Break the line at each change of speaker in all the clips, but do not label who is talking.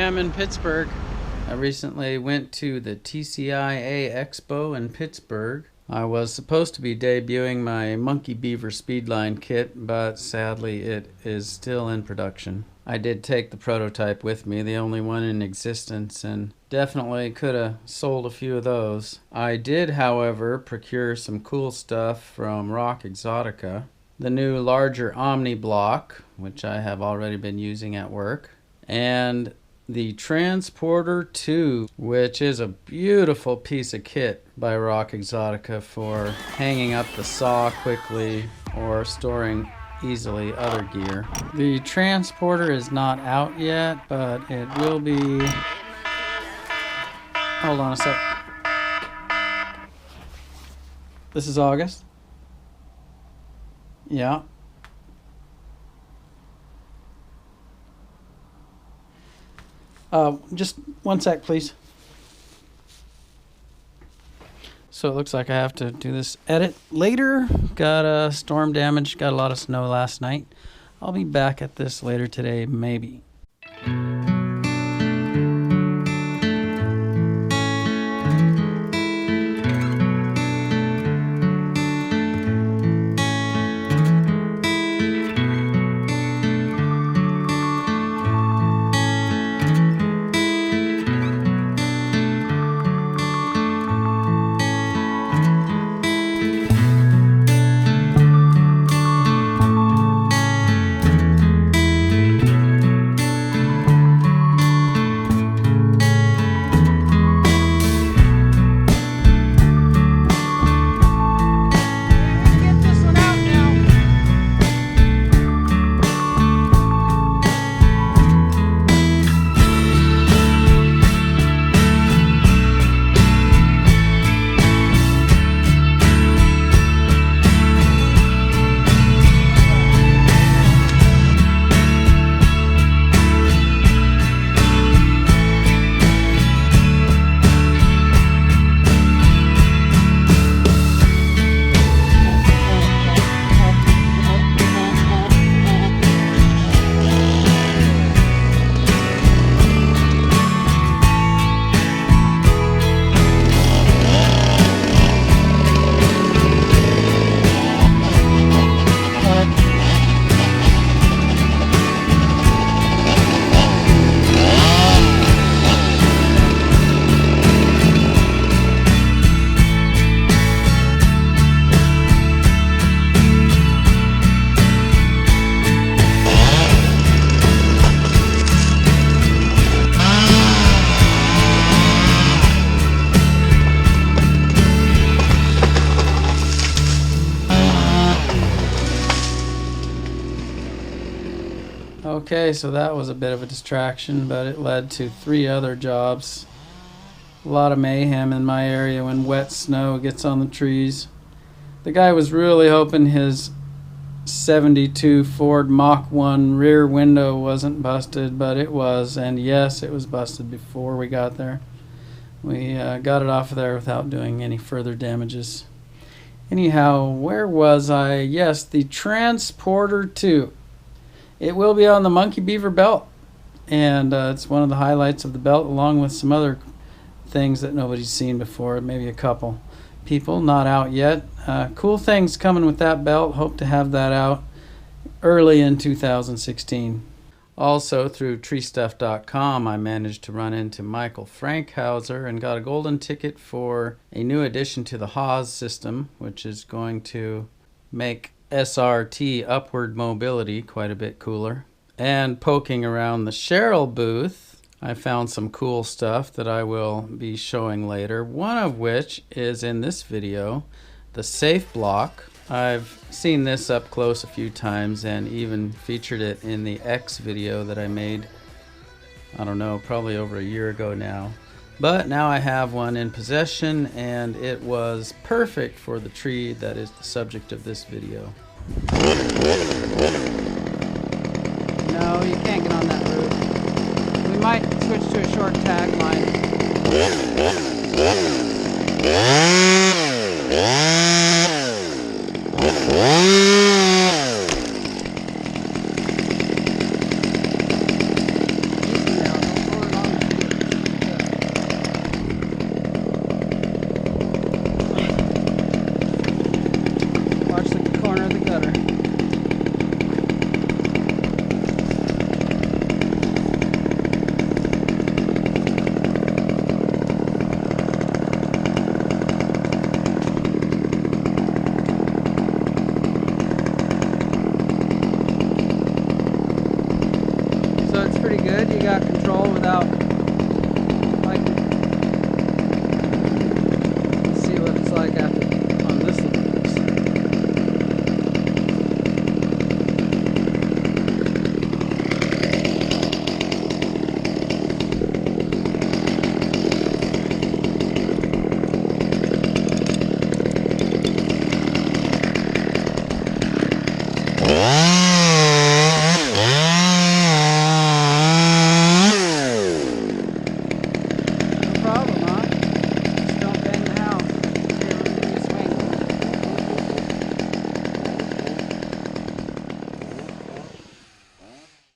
am in Pittsburgh. I recently went to the TCIA Expo in Pittsburgh. I was supposed to be debuting my Monkey Beaver Speedline kit, but sadly it is still in production. I did take the prototype with me, the only one in existence, and definitely could have sold a few of those. I did, however, procure some cool stuff from Rock Exotica. The new larger Omni block, which I have already been using at work, and the Transporter 2, which is a beautiful piece of kit by Rock Exotica for hanging up the saw quickly or storing easily other gear. The Transporter is not out yet, but it will be. Hold on a sec. This is August. Yeah. Just one sec, please. So it looks like I have to do this edit later. Got storm damage, got a lot of snow last night. I'll be back at this later today, maybe. Okay, so that was a bit of a distraction, but it led to 3 other jobs. A lot of mayhem in my area when wet snow gets on the trees. The guy was really hoping his 72 Ford Mach 1 rear window wasn't busted, but it was, and yes, it was busted before we got there. We got it off of there without doing any further damages. Anyhow, where was I? Yes, the Transporter 2. It will be on the Monkey Beaver belt, and it's one of the highlights of the belt, along with some other things that nobody's seen before, maybe a couple people, not out yet. Cool things coming with that belt. Hope to have that out early in 2016. Also, through treestuff.com, I managed to run into Michael Frankhauser and got a golden ticket for a new addition to the Haas system, which is going to make SRT upward mobility quite a bit cooler. And poking around the Cheryl booth, I found some cool stuff that I will be showing later, one of which is in this video, the Safebloc. I've seen this up close a few times and even featured it in the X video that I made, I don't know, probably over a year ago now. But now I have one in possession, and it was perfect for the tree that is the subject of this video. No, you can't get on that route. We might switch to a short tag line. Easy now, don't pull it of control without, like, let's see what it's like after on this little piece.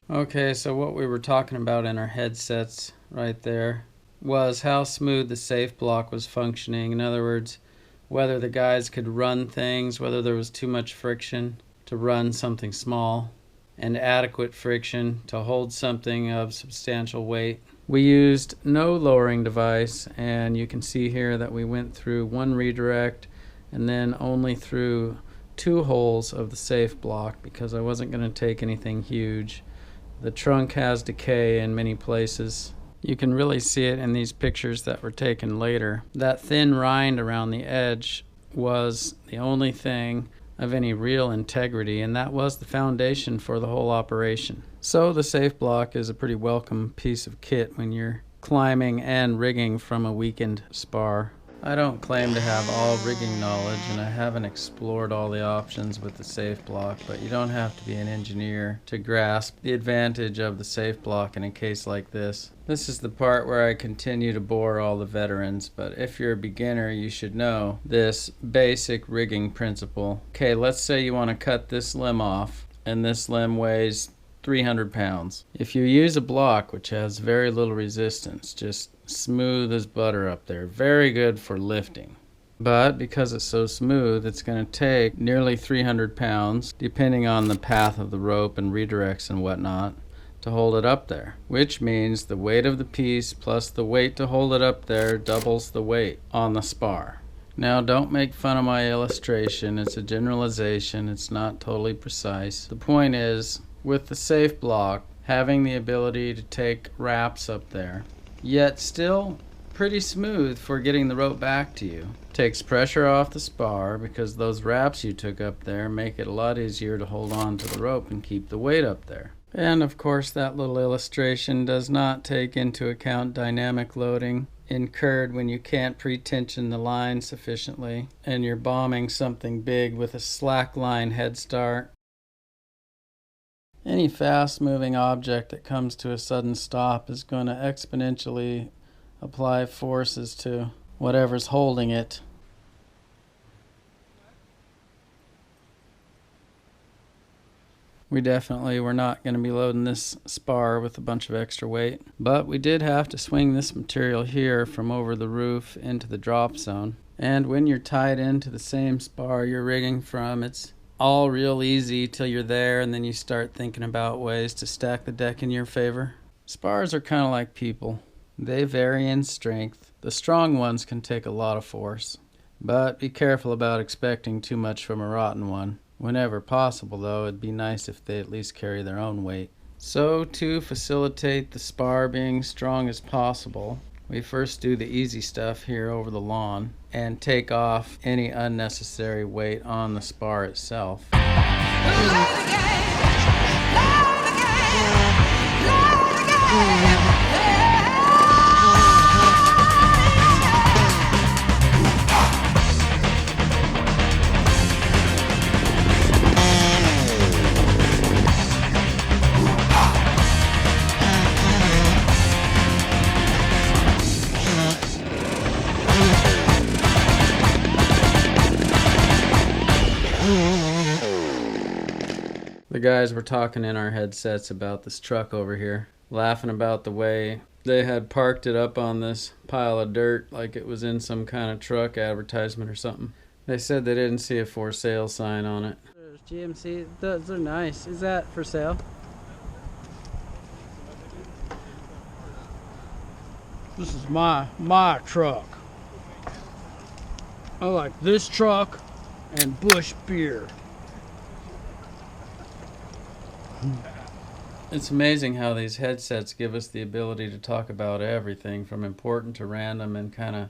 Okay, so what we were talking about in our headsets right there was how smooth the Safebloc was functioning. In other words, whether the guys could run things, whether there was too much friction to run something small, and adequate friction to hold something of substantial weight. We used no lowering device, and you can see here that we went through one redirect and then only through 2 holes of the Safebloc because I wasn't going to take anything huge. The trunk has decay in many places. You can really see it in these pictures that were taken later. That thin rind around the edge was the only thing of any real integrity, and that was the foundation for the whole operation. So the Safebloc is a pretty welcome piece of kit when you're climbing and rigging from a weakened spar. I don't claim to have all rigging knowledge, and I haven't explored all the options with the Safebloc, but you don't have to be an engineer to grasp the advantage of the Safebloc in a case like this. This is the part where I continue to bore all the veterans, but if you're a beginner, you should know this basic rigging principle. Okay, let's say you want to cut this limb off, and this limb weighs 300 pounds. If you use a block which has very little resistance, just smooth as butter up there, very good for lifting. But because it's so smooth, it's going to take nearly 300 pounds, depending on the path of the rope and redirects and whatnot, to hold it up there. Which means the weight of the piece plus the weight to hold it up there doubles the weight on the spar. Now don't make fun of my illustration, it's a generalization, it's not totally precise. The point is, with the Safebloc, having the ability to take wraps up there, yet still pretty smooth for getting the rope back to you. Takes pressure off the spar because those wraps you took up there make it a lot easier to hold on to the rope and keep the weight up there. And of course that little illustration does not take into account dynamic loading incurred when you can't pre-tension the line sufficiently and you're bombing something big with a slack line head start. Any fast-moving object that comes to a sudden stop is going to exponentially apply forces to whatever's holding it. We definitely were not going to be loading this spar with a bunch of extra weight, but we did have to swing this material here from over the roof into the drop zone. And when you're tied into the same spar you're rigging from, it's all real easy till you're there, and then you start thinking about ways to stack the deck in your favor. Spars are kind of like people. They vary in strength. The strong ones can take a lot of force. But be careful about expecting too much from a rotten one. Whenever possible, though, it'd be nice if they at least carry their own weight. So, to facilitate the spar being strong as possible, we first do the easy stuff here over the lawn and take off any unnecessary weight on the spar itself. The guys were talking in our headsets about this truck over here, laughing about the way they had parked it up on this pile of dirt like it was in some kind of truck advertisement or something. They said they didn't see a for sale sign on it. There's GMC, those are nice. Is that for sale?
This is my truck. I like this truck and Busch beer.
It's amazing how these headsets give us the ability to talk about everything from important to random and kind of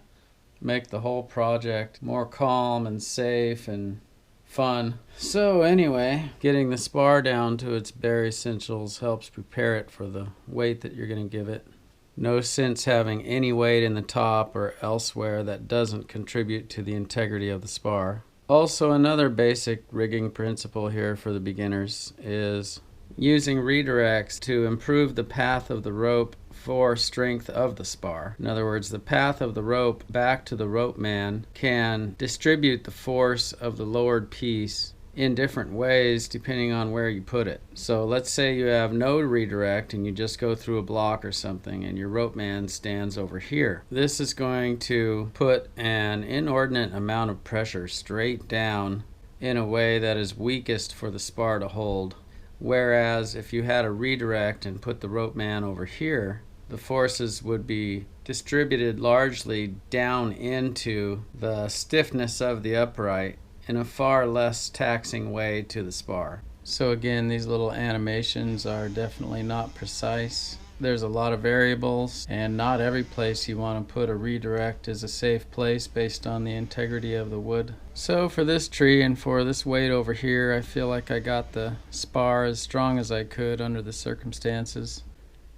make the whole project more calm and safe and fun. So anyway, getting the spar down to its bare essentials helps prepare it for the weight that you're going to give it. No sense having any weight in the top or elsewhere that doesn't contribute to the integrity of the spar. Also, another basic rigging principle here for the beginners is using redirects to improve the path of the rope for strength of the spar. In other words, the path of the rope back to the rope man can distribute the force of the lowered piece in different ways depending on where you put it. So let's say you have no redirect and you just go through a block or something and your rope man stands over here. This is going to put an inordinate amount of pressure straight down in a way that is weakest for the spar to hold. Whereas if you had a redirect and put the rope man over here, the forces would be distributed largely down into the stiffness of the upright in a far less taxing way to the spar. So again, these little animations are definitely not precise. There's a lot of variables, and not every place you want to put a redirect is a safe place based on the integrity of the wood. So for this tree and for this weight over here, I feel like I got the spar as strong as I could under the circumstances.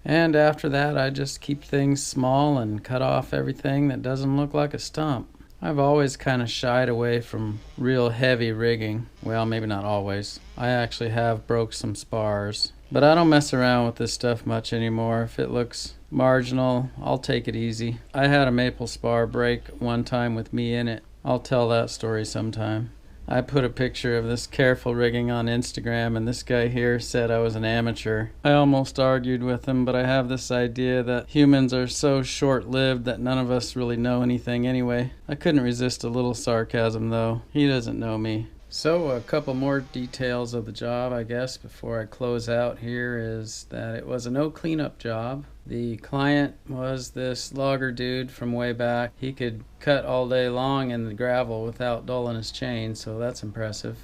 And after that, I just keep things small and cut off everything that doesn't look like a stump. I've always kind of shied away from real heavy rigging. Well, maybe not always. I actually have broke some spars. But I don't mess around with this stuff much anymore. If it looks marginal, I'll take it easy. I had a maple spar break one time with me in it. I'll tell that story sometime. I put a picture of this careful rigging on Instagram, and this guy here said I was an amateur. I almost argued with him, but I have this idea that humans are so short-lived that none of us really know anything anyway. I couldn't resist a little sarcasm, though. He doesn't know me. So a couple more details of the job, I guess, before I close out here is that it was a no cleanup job. The client was this logger dude from way back. He could cut all day long in the gravel without dulling his chain, so that's impressive.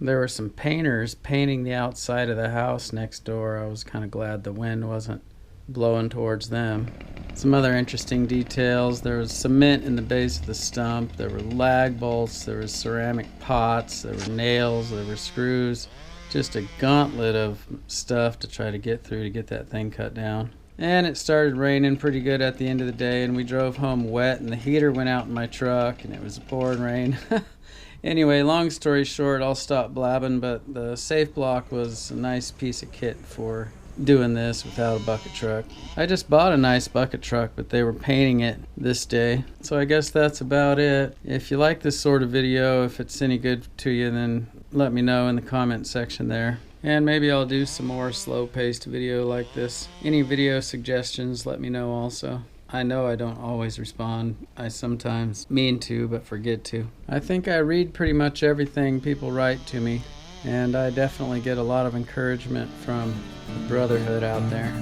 There were some painters painting the outside of the house next door. I was kind of glad the wind wasn't blowing towards them. Some other interesting details: there was cement in the base of the stump, there were lag bolts, there was ceramic pots, there were nails, there were screws. Just a gauntlet of stuff to try to get through to get that thing cut down. And it started raining pretty good at the end of the day, and we drove home wet, and the heater went out in my truck, and it was pouring rain. Anyway, long story short, I'll stop blabbing, but the Safebloc was a nice piece of kit for doing this without a bucket truck. I just bought a nice bucket truck, but they were painting it this day. So I guess that's about it. If you like this sort of video, if it's any good to you, then let me know in the comment section there. And maybe I'll do some more slow-paced video like this. Any video suggestions, let me know also. I know I don't always respond. I sometimes mean to, but forget to. I think I read pretty much everything people write to me, and I definitely get a lot of encouragement from the brotherhood out there.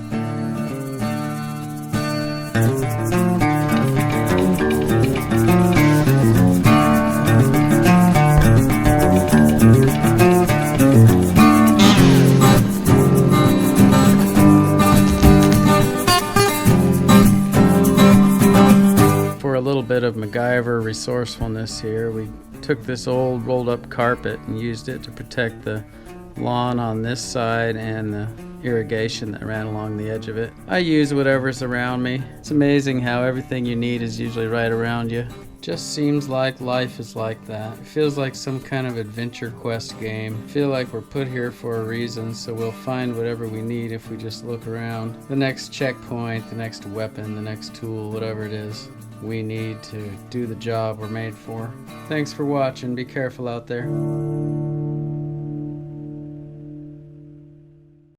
For a little bit of MacGyver resourcefulness here, we took this old rolled up carpet and used it to protect the lawn on this side and the irrigation that ran along the edge of it. I use whatever's around me. It's amazing how everything you need is usually right around you. Just seems like life is like that. It feels like some kind of adventure quest game. I feel like we're put here for a reason, so we'll find whatever we need if we just look around. The next checkpoint, the next weapon, the next tool, whatever it is we need to do the job we're made for. Thanks for watching. Be careful out there.